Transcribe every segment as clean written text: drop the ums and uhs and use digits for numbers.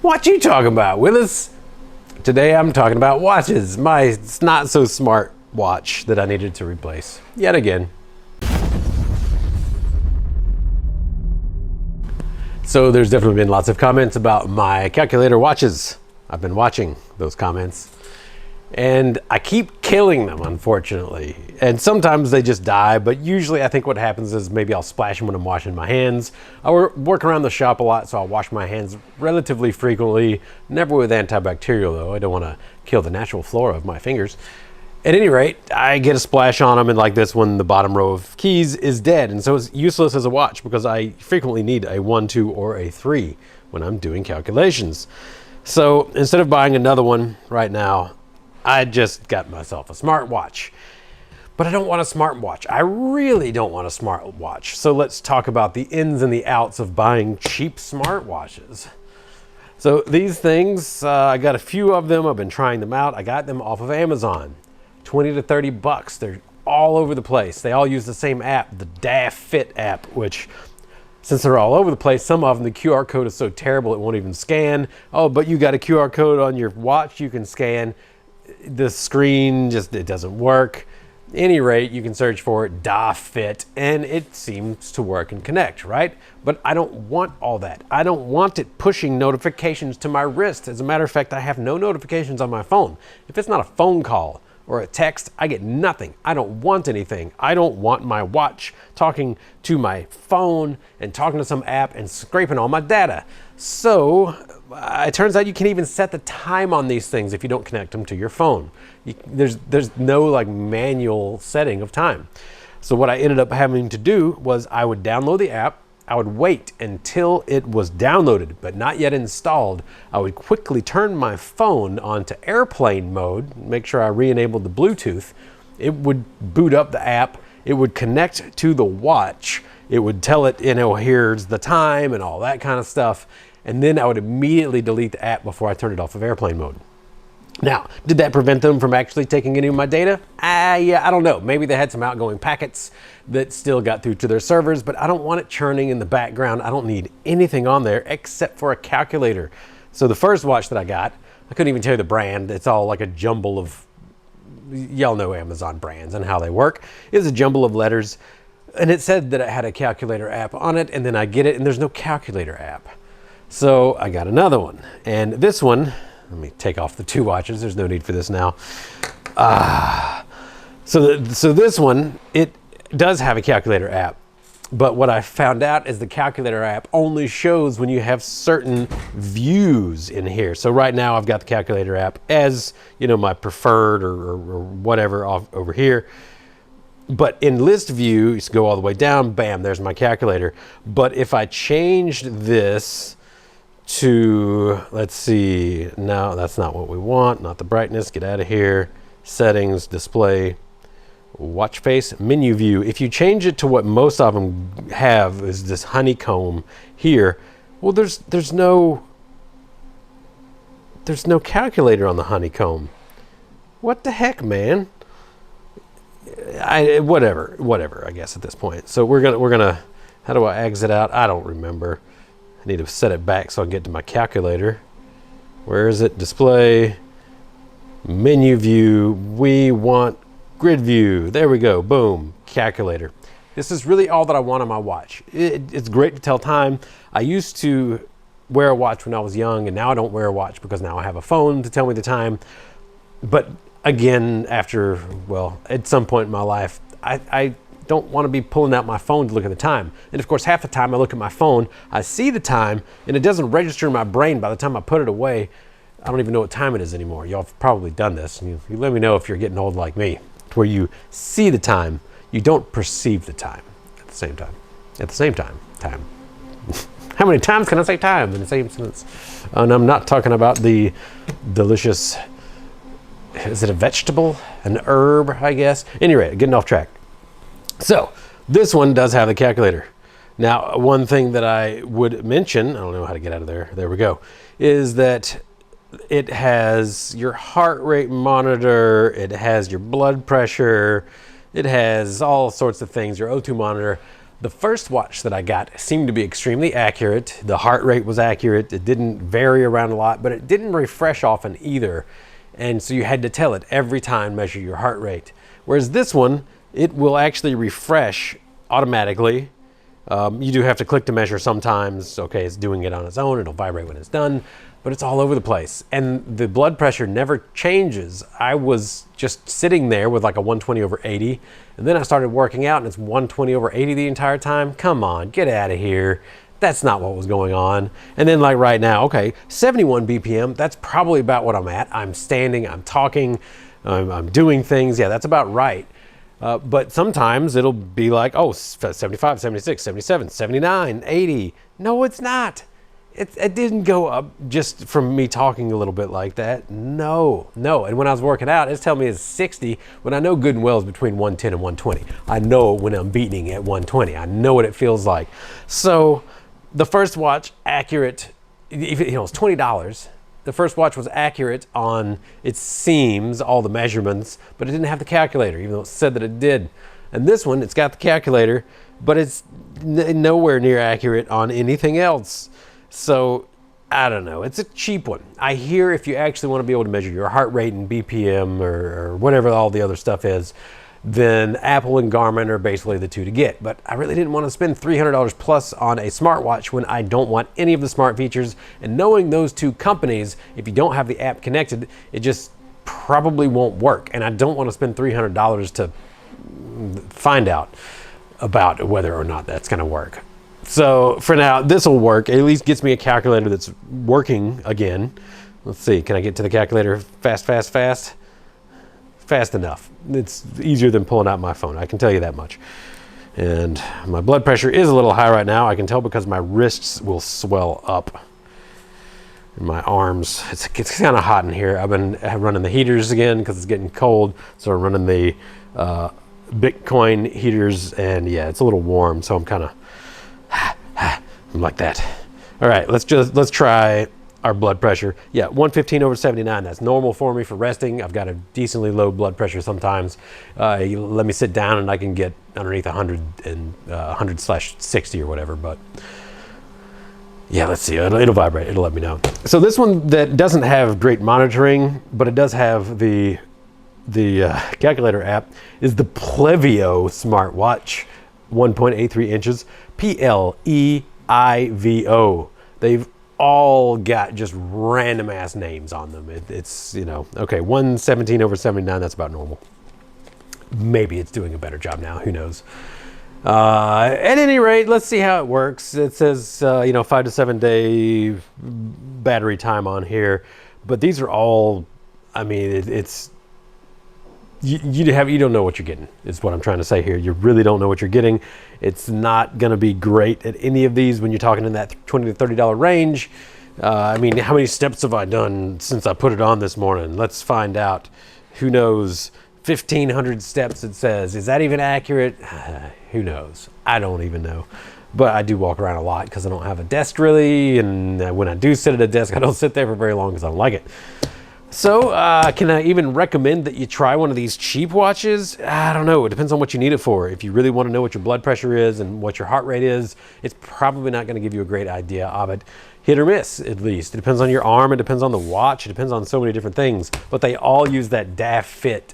What you talking about, Willis? Today I'm talking about watches. My not so smart watch that I needed to replace yet again. So there's definitely been lots of comments about my calculator watches. I've been watching those comments and I keep killing them, unfortunately. And sometimes they just die, but usually I think what happens is maybe I'll splash them when I'm washing my hands. I work around the shop a lot, so I'll wash my hands relatively frequently. Never with antibacterial though. I don't want to kill the natural flora of my fingers. At any rate, I get a splash on them, and like this one, the bottom row of keys is dead. And so it's useless as a watch because I frequently need a 1, 2, or a 3 when I'm doing calculations. So instead of buying another one right now, I just got myself a smartwatch. But I don't want a smartwatch. I really don't want a smartwatch. So let's talk about the ins and the outs of buying cheap smartwatches. So these things, I got a few of them. I've been trying them out. I got them off of Amazon. 20 to 30 bucks. They're all over the place. They all use the same app, the DAF Fit app, which since they're all over the place, some of them, the QR code is so terrible it won't even scan. Oh, but you got a QR code on your watch you can scan. The screen just, it doesn't work. At any rate, you can search for it, DAF Fit, and it seems to work and connect, right? But I don't want all that. I don't want it pushing notifications to my wrist. As a matter of fact, I have no notifications on my phone. If it's not a phone call or a text, I get nothing. I don't want anything. I don't want my watch talking to my phone and talking to some app and scraping all my data. So it turns out you can even set the time on these things if you don't connect them to your phone. There's no like manual setting of time. So what I ended up having to do was I would download the app. I would wait until it was downloaded, but not yet installed. I would quickly turn my phone onto airplane mode, make sure I re-enabled the Bluetooth. It would boot up the app. It would connect to the watch. It would tell it, here's the time and all that kind of stuff. And then I would immediately delete the app before I turned it off of airplane mode. Now, did that prevent them from actually taking any of my data? Yeah, I don't know. Maybe they had some outgoing packets that still got through to their servers, but I don't want it churning in the background. I don't need anything on there except for a calculator. So the first watch that I got, I couldn't even tell you the brand. It's all like a jumble of, y'all know Amazon brands and how they work. It's a jumble of letters, and it said that it had a calculator app on it, and then I get it, and there's no calculator app. So I got another one, and this one, let me take off the two watches. There's no need for this now. So this one, it does have a calculator app. But what I found out is the calculator app only shows when you have certain views in here. So right now I've got the calculator app as, my preferred or whatever over here. But in list view, you go all the way down, bam, there's my calculator. But if I changed this to, let's see, no, that's not what we want, not the brightness, get out of here, settings, display, watch face, menu view. If you change it to what most of them have is this honeycomb here, well, there's no calculator on the honeycomb. What the heck, man? Whatever, I guess at this point. So we're gonna, how do I exit out? I don't remember. I need to set it back so I can get to my calculator. Where is it? Display, menu view. We want grid view. There we go. Boom. Calculator. This is really all that I want on my watch. It's great to tell time. I used to wear a watch when I was young, and now I don't wear a watch because now I have a phone to tell me the time. But again, at some point in my life, I don't want to be pulling out my phone to look at the time. And of course, half the time I look at my phone, I see the time, and it doesn't register in my brain by the time I put it away. I don't even know what time it is anymore. Y'all have probably done this. You let me know if you're getting old like me, to where you see the time, you don't perceive the time at the same time. At the same time, time. How many times can I say time in the same sentence? And I'm not talking about the delicious, is it a vegetable? An herb, I guess? Anyway, getting off track. So this one does have the calculator. Now, one thing that I would mention, I don't know how to get out of there. There we go. Is that it has your heart rate monitor. It has your blood pressure. It has all sorts of things, your O2 monitor. The first watch that I got seemed to be extremely accurate. The heart rate was accurate. It didn't vary around a lot, but it didn't refresh often either. And so you had to tell it every time, measure your heart rate. Whereas this one, it will actually refresh automatically. You do have to click to measure sometimes. Okay, it's doing it on its own. It'll vibrate when it's done, but it's all over the place. And the blood pressure never changes. I was just sitting there with like a 120/80, and then I started working out and it's 120/80 the entire time. Come on, get out of here. That's not what was going on. And then like right now, okay, 71 BPM, that's probably about what I'm at. I'm standing, I'm talking, I'm doing things. Yeah, that's about right. But sometimes it'll be like, oh, 75, 76, 77, 79, 80. No, it's not. It didn't go up just from me talking a little bit like that. No. And when I was working out, it's telling me it's 60 when I know good and well is between 110 and 120. I know when I'm beating at 120. I know what it feels like. So the first watch, accurate, it's $20. The first watch was accurate on, it seems, all the measurements, but it didn't have the calculator, even though it said that it did. And this one, it's got the calculator, but it's nowhere near accurate on anything else. So, I don't know. It's a cheap one. I hear if you actually want to be able to measure your heart rate and BPM or whatever all the other stuff is, then Apple and Garmin are basically the two to get. But I really didn't want to spend $300 plus on a smartwatch when I don't want any of the smart features. And knowing those two companies, if you don't have the app connected, it just probably won't work. And I don't want to spend $300 to find out about whether or not that's going to work. So for now, this will work. It at least gets me a calculator that's working again. Let's see, can I get to the calculator fast? Fast enough. It's easier than pulling out my phone, I can tell you that much. And my blood pressure is a little high right now. I can tell because my wrists will swell up. And my arms, it's kind of hot in here. I've been running the heaters again because it's getting cold. So I'm running the Bitcoin heaters, and yeah, it's a little warm. So I'm kind of I'm like that. All right, let's try our blood pressure. Yeah, 115/79. That's normal for me for resting. I've got a decently low blood pressure sometimes. You let me sit down and I can get underneath 100 and 100/60 or whatever. But yeah, let's see. It'll vibrate. It'll let me know. So this one that doesn't have great monitoring, but it does have the calculator app, is the Plevio smartwatch, 1.83 inches, Pleivo. They've all got just random ass names on them. It's okay, 117/79, that's about normal. Maybe it's doing a better job now, who knows. At any rate, let's see how it works. It says 5 to 7 day battery time on here, but these are all, I mean, it's you don't know what you're getting, is what I'm trying to say here. You really don't know what you're getting. It's not going to be great at any of these when you're talking in that $20 to $30 range. I mean, how many steps have I done since I put it on this morning? Let's find out. Who knows? 1,500 steps, it says. Is that even accurate? Who knows? I don't even know. But I do walk around a lot because I don't have a desk really. And when I do sit at a desk, I don't sit there for very long because I don't like it. So, can I even recommend that you try one of these cheap watches? I don't know. It depends on what you need it for. If you really want to know what your blood pressure is and what your heart rate is, it's probably not going to give you a great idea of it. Hit or miss, at least. It depends on your arm. It depends on the watch. It depends on so many different things. But they all use that DAF Fit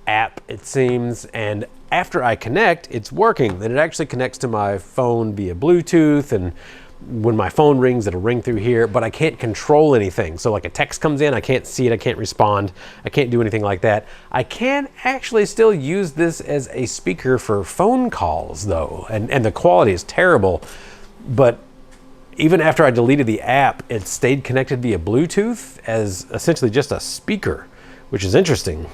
app, it seems. And after I connect, it's working. Then it actually connects to my phone via Bluetooth, and when my phone rings, it'll ring through here, but I can't control anything. So like a text comes in, I can't see it, I can't respond, I can't do anything like that. I can actually still use this as a speaker for phone calls though, and the quality is terrible. But even after I deleted the app, it stayed connected via Bluetooth as essentially just a speaker, which is interesting.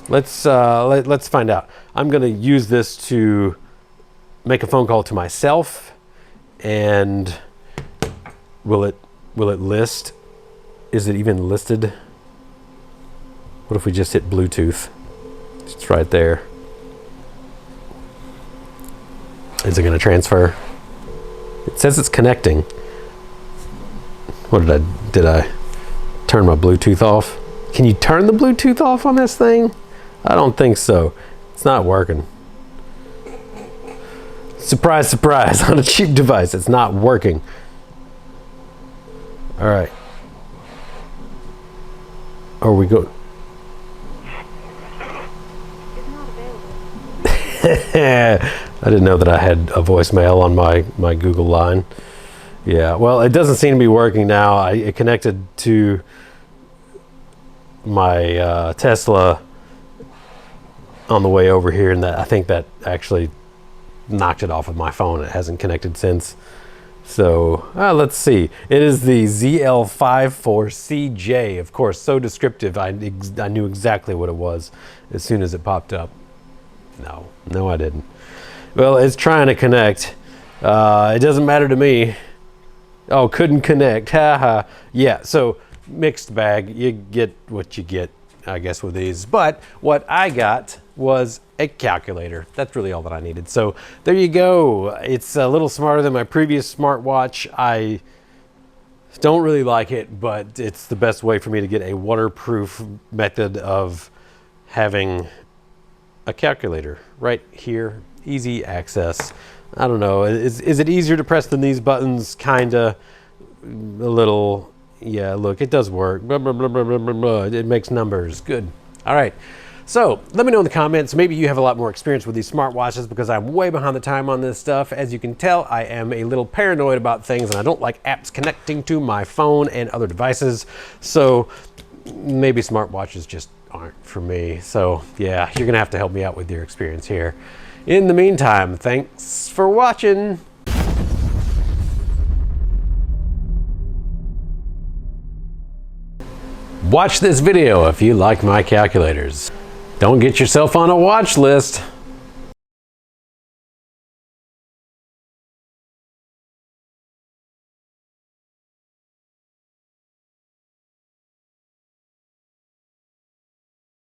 Let's find out. I'm gonna use this to make a phone call to myself. And will it list? Is it even listed? What if we just hit Bluetooth? It's right there. Is it going to transfer? It says it's connecting. What did I turn my Bluetooth off? Can you turn the Bluetooth off on this thing? I don't think so. It's not working. Surprise, surprise, on a cheap device, it's not working. All right. Are we go? I didn't know that I had a voicemail on my Google line. Yeah, well, it doesn't seem to be working now. It connected to my Tesla on the way over here, and I think that actually knocked it off of my phone. It hasn't connected since. So let's see. It is the ZL54CJ. Of course, so descriptive. I knew exactly what it was as soon as it popped up. No, I didn't. Well, it's trying to connect. It doesn't matter to me. Oh, couldn't connect. Haha. Yeah, so mixed bag. You get what you get, I guess, with these. But what I got was a calculator. That's really all that I needed. So there you go. It's a little smarter than my previous smartwatch. I don't really like it, but it's the best way for me to get a waterproof method of having a calculator right here. Easy access. I don't know. Is it easier to press than these buttons? Kinda. A little. Yeah, look, it does work. Blah, blah, blah, blah, blah, blah, blah. It makes numbers. Good. All right. So let me know in the comments. Maybe you have a lot more experience with these smartwatches, because I'm way behind the time on this stuff. As you can tell, I am a little paranoid about things, and I don't like apps connecting to my phone and other devices. So maybe smartwatches just aren't for me. So yeah, you're gonna have to help me out with your experience here. In the meantime, thanks for watching. Watch this video if you like my calculators. Don't get yourself on a watch list.